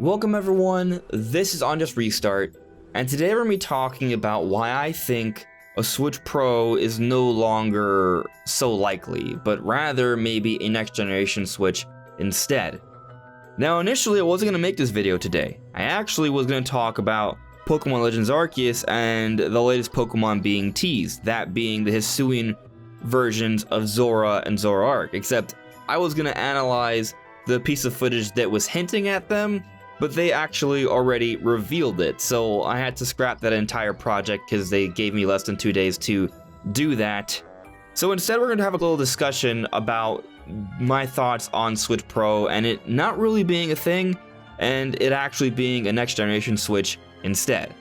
Welcome everyone, this is On Just Restart, and today we're going to be talking about why I think a Switch Pro is no longer so likely, but rather maybe a next generation Switch instead. Now initially I wasn't going to make this video today. I actually was going to talk about Pokemon Legends Arceus and the latest Pokemon being teased, that being the Hisuian versions of Zora and Zoroark, except I was going to analyze the piece of footage that was hinting at them, but they actually already revealed it, so I had to scrap that entire project because they gave me less than 2 days to do that. So instead we're going to have a little discussion about my thoughts on Switch Pro and it not really being a thing, and it actually being a next generation Switch instead.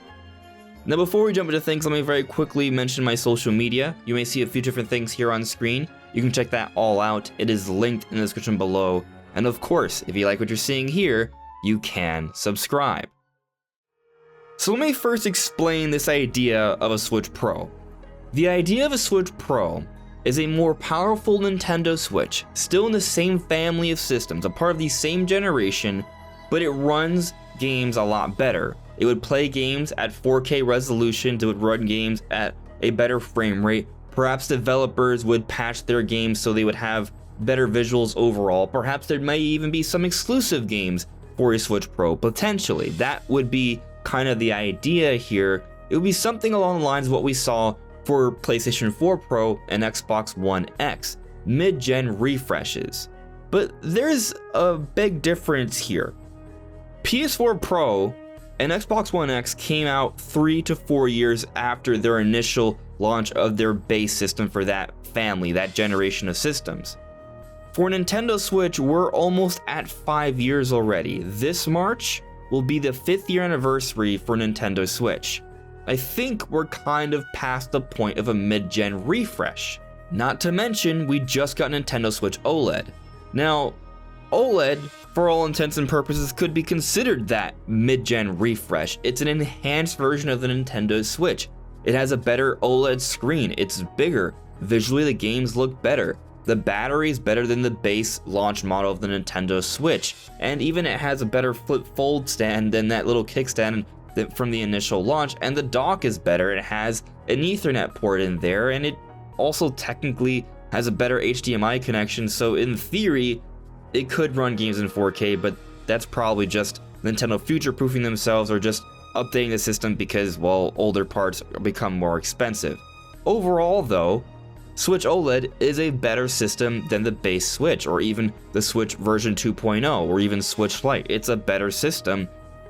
Now before we jump into things, let me very quickly mention my social media. You may see a few different things here on screen. You can check that all out. It is linked in the description below. And of course, if you like what you're seeing here, you can subscribe. So let me first explain this idea of a Switch Pro. The idea of a Switch Pro is a more powerful Nintendo Switch, still in the same family of systems, a part of the same generation, but it runs games a lot better. It would play games at 4K resolution, it would run games at a better frame rate. Perhaps developers would patch their games so they would have better visuals overall. Perhaps there may even be some exclusive games for a Switch Pro, potentially. That would be kind of the idea here. It would be something along the lines of what we saw for PlayStation 4 Pro and Xbox One X, mid-gen refreshes. But there's a big difference here. PS4 Pro and Xbox One X came out 3 to 4 years after their initial launch of their base system for that family, that generation of systems. For Nintendo Switch, we're almost at 5 years already. This March will be the 5th year anniversary for Nintendo Switch. I think we're kind of past the point of a mid-gen refresh. Not to mention, we just got Nintendo Switch OLED. Now, OLED, for all intents and purposes, could be considered that mid-gen refresh. It's an enhanced version of the Nintendo Switch. It has a better OLED screen, it's bigger, visually the games look better. The battery is better than the base launch model of the Nintendo Switch, and even it has a better flip fold stand than that little kickstand from the initial launch, and the dock is better. It has an Ethernet port in there, and it also technically has a better HDMI connection, so in theory, it could run games in 4K, but that's probably just Nintendo future-proofing themselves or just updating the system because, well, older parts become more expensive. Overall, though, Switch OLED is a better system than the base Switch, or even the Switch version 2.0, or even Switch Lite. It's a better system,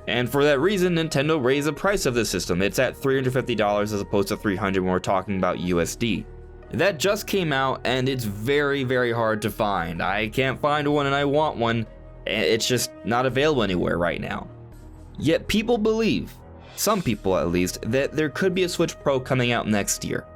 and for that reason, Nintendo raised the price of the system. It's at $350 as opposed to $300 when we're talking about USD. That just came out, and it's very, very hard to find. I can't find one, and I want one. It's just not available anywhere right now. Yet people believe, some people at least, that there could be a Switch Pro coming out next year.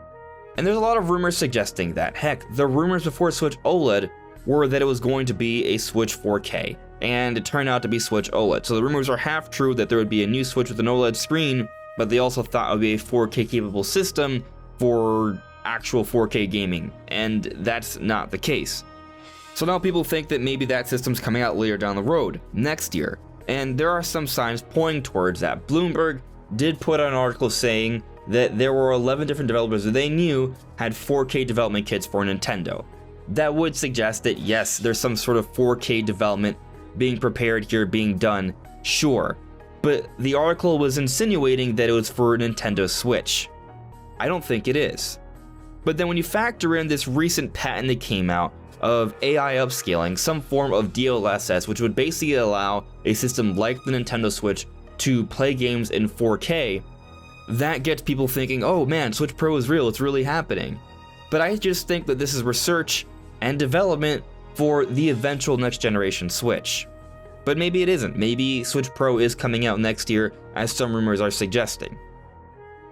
And there's a lot of rumors suggesting that. Heck, the rumors before Switch OLED were that it was going to be a Switch 4K, and it turned out to be Switch OLED. So the rumors are half true that there would be a new Switch with an OLED screen, but they also thought it would be a 4K capable system for actual 4K gaming, and that's not the case. So now people think that maybe that system's coming out later down the road, next year, and there are some signs pointing towards that. Bloomberg did put out an article saying that there were 11 different developers that they knew had 4K development kits for Nintendo. That would suggest that yes, there's some sort of 4K development being prepared here, being done, sure. But the article was insinuating that it was for Nintendo Switch. I don't think it is. But then when you factor in this recent patent that came out of AI upscaling, some form of DLSS, which would basically allow a system like the Nintendo Switch to play games in 4K, that gets people thinking, oh man, Switch Pro is real, it's really happening. But I just think that this is research and development for the eventual next generation Switch. But maybe it isn't. Maybe Switch Pro is coming out next year, as some rumors are suggesting.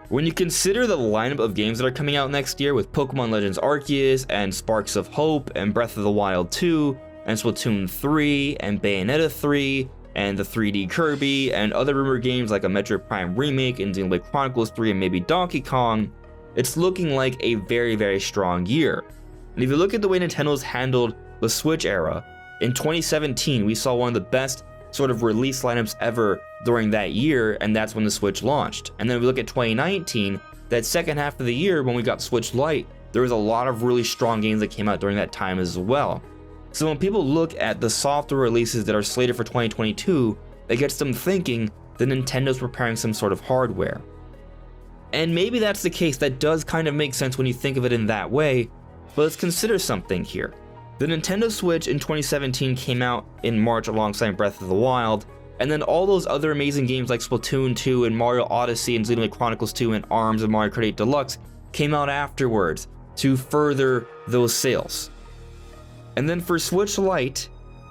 When you consider the lineup of games that are coming out next year with Pokemon Legends Arceus and Sparks of Hope and Breath of the Wild 2 and Splatoon 3 and Bayonetta 3 and the 3D Kirby and other rumored games like a Metroid Prime remake and Xenoblade Chronicles 3 and maybe Donkey Kong, it's looking like a very, very strong year. And if you look at the way Nintendo's handled the Switch era, in 2017 we saw one of the best sort of release lineups ever during that year, and that's when the Switch launched. And then we look at 2019, that second half of the year when we got Switch Lite, there was a lot of really strong games that came out during that time as well. So when people look at the software releases that are slated for 2022, it gets them thinking that Nintendo's preparing some sort of hardware. And maybe that's the case, that does kind of make sense when you think of it in that way, but let's consider something here. The Nintendo Switch in 2017 came out in March alongside Breath of the Wild, and then all those other amazing games like Splatoon 2 and Mario Odyssey and Xenoblade Chronicles 2 and ARMS and Mario Kart 8 Deluxe came out afterwards to further those sales. And then for Switch Lite,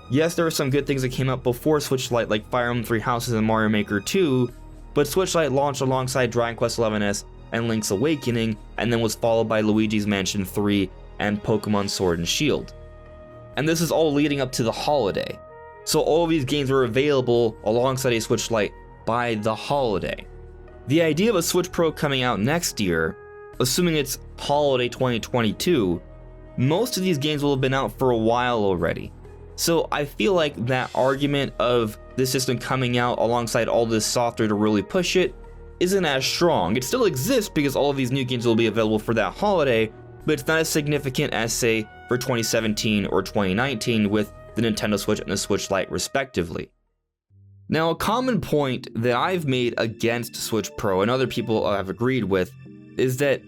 yes, there were some good things that came out before Switch Lite like Fire Emblem 3 Houses and Mario Maker 2, but Switch Lite launched alongside Dragon Quest XI's and Link's Awakening, and then was followed by Luigi's Mansion 3 and Pokemon Sword and Shield. And this is all leading up to the holiday. So all of these games were available alongside a Switch Lite by the holiday. The idea of a Switch Pro coming out next year, assuming it's holiday 2022, most of these games will have been out for a while already. So I feel like that argument of this system coming out alongside all this software to really push it isn't as strong. It still exists because all of these new games will be available for that holiday, but it's not as significant as, say, for 2017 or 2019 with the Nintendo Switch and the Switch Lite respectively. Now, a common point that I've made against Switch Pro, and other people have agreed with, is that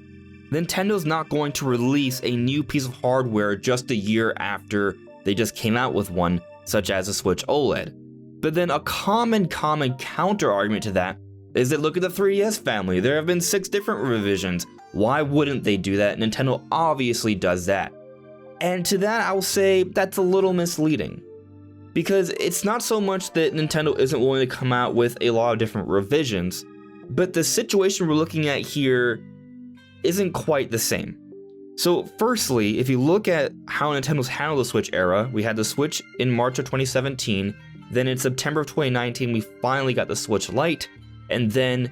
Nintendo's not going to release a new piece of hardware just a year after they just came out with one, such as a Switch OLED. But then a common counter argument to that is that look at the 3DS family. There have been 6 different revisions. Why wouldn't they do that? Nintendo obviously does that. And to that, I'll say that's a little misleading. Because it's not so much that Nintendo isn't willing to come out with a lot of different revisions, but the situation we're looking at here isn't quite the same. So firstly, if you look at how Nintendo's handled the Switch era, we had the Switch in March of 2017, then in September of 2019, we finally got the Switch Lite, and then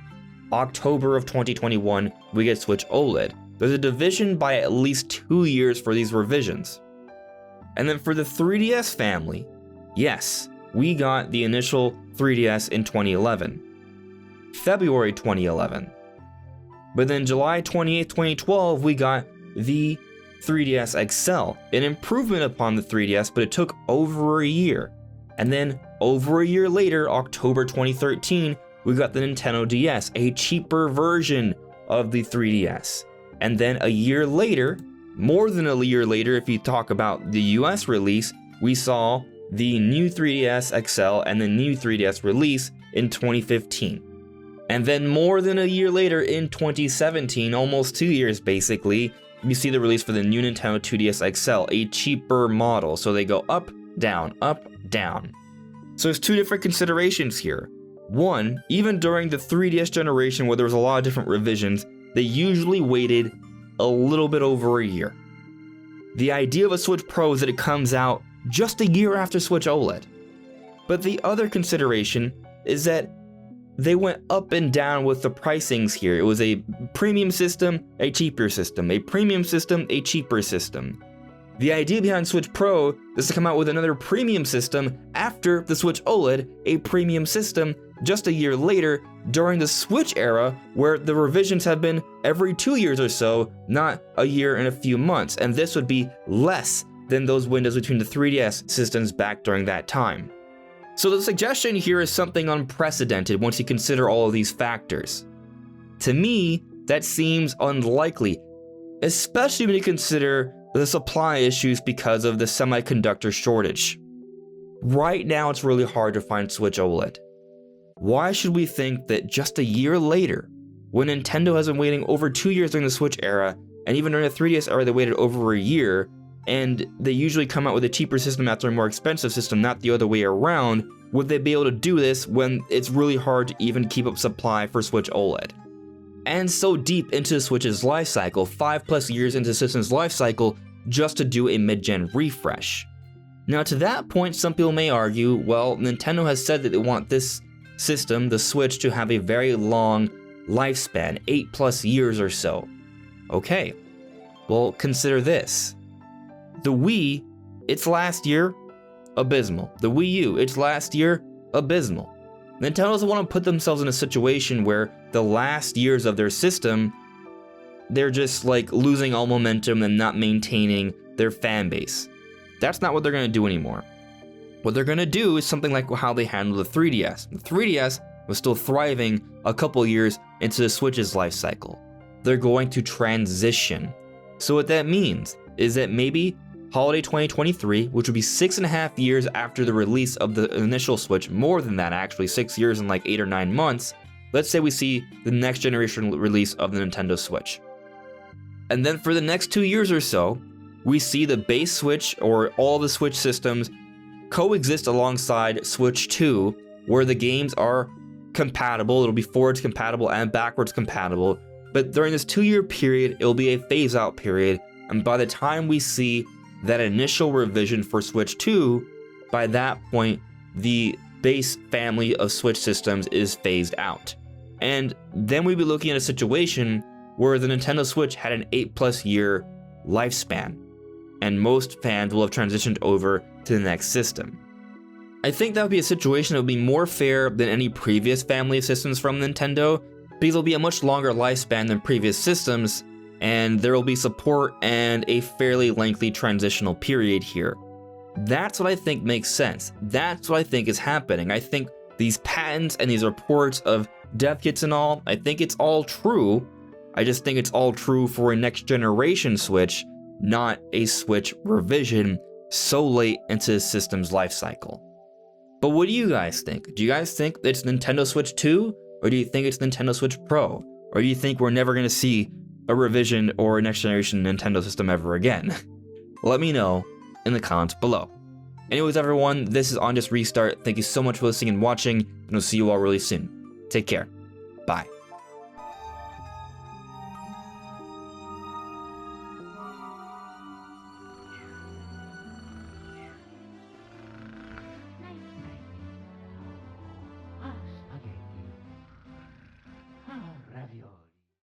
October of 2021, we get Switch OLED. There's a division by at least 2 years for these revisions. And then for the 3DS family, yes, we got the initial 3DS in 2011, February 2011. But then July 28, 2012, we got the 3DS XL, an improvement upon the 3DS, but it took over a year. And then over a year later, October 2013, we got the Nintendo DS, a cheaper version of the 3DS. And then a year later, more than a year later, if you talk about the US release, we saw the new 3DS XL and the new 3DS release in 2015. And then more than a year later in 2017, almost 2 years basically, we see the release for the new Nintendo 2DS XL, a cheaper model. So they go up, down, up, down. So there's 2 different considerations here. One, even during the 3DS generation where there was a lot of different revisions, they usually waited a little bit over a year. The idea of a Switch Pro is that it comes out just a year after Switch OLED. But the other consideration is that they went up and down with the pricings here. It was a premium system, a cheaper system, a premium system, a cheaper system. The idea behind Switch Pro is to come out with another premium system after the Switch OLED, a premium system, just a year later during the Switch era where the revisions have been every 2 years or so, not a year and a few months, and this would be less than those windows between the 3DS systems back during that time. So the suggestion here is something unprecedented once you consider all of these factors. To me, that seems unlikely, especially when you consider the supply issues because of the semiconductor shortage. Right now, it's really hard to find Switch OLED. Why should we think that just a year later, when Nintendo has been waiting over 2 years during the Switch era, and even during the 3DS era they waited over a year, and they usually come out with a cheaper system after a more expensive system, not the other way around, would they be able to do this when it's really hard to even keep up supply for Switch OLED? And so deep into the Switch's life cycle, 5+ years into the system's life cycle, just to do a mid-gen refresh. Now to that point, some people may argue, well, Nintendo has said that they want this system, the Switch, to have a very long lifespan, 8+ years or so. Okay, well, consider this. The Wii, its last year, abysmal. The Wii U, its last year, abysmal. Nintendo doesn't want to put themselves in a situation where the last years of their system, they're just like losing all momentum and not maintaining their fan base. That's not what they're going to do anymore. What they're going to do is something like how they handled the 3DS. The 3DS was still thriving a couple years into the Switch's life cycle. They're going to transition. So what that means is that maybe holiday 2023, which would be 6.5 years after the release of the initial Switch, more than that actually, 6 years and like 8 or 9 months, let's say we see the next generation release of the Nintendo Switch. And then for the next 2 years or so, we see the base Switch or all the Switch systems coexist alongside Switch 2, where the games are compatible. It'll be forwards compatible and backwards compatible. But during this 2-year period, it'll be a phase out period. And by the time we see that initial revision for Switch 2, by that point, the base family of Switch systems is phased out. And then we'd be looking at a situation where the Nintendo Switch had an 8+ year lifespan, and most fans will have transitioned over to the next system. I think that would be a situation that would be more fair than any previous family of systems from Nintendo, because it'll be a much longer lifespan than previous systems, and there will be support and a fairly lengthy transitional period here. That's what I think makes sense. That's what I think is happening. I think these patents and these reports of dev kits and all, I think it's all true. I just think it's all true for a next generation Switch, not a Switch revision so late into the system's life cycle. But what do you guys think? Do you guys think it's Nintendo Switch 2? Or do you think it's Nintendo Switch Pro? Or do you think we're never going to see a revision or a next generation Nintendo system ever again? Let me know in the comments below. Anyways, everyone, this is On Just Restart. Thank you so much for listening and watching, and I'll see you all really soon. Take care.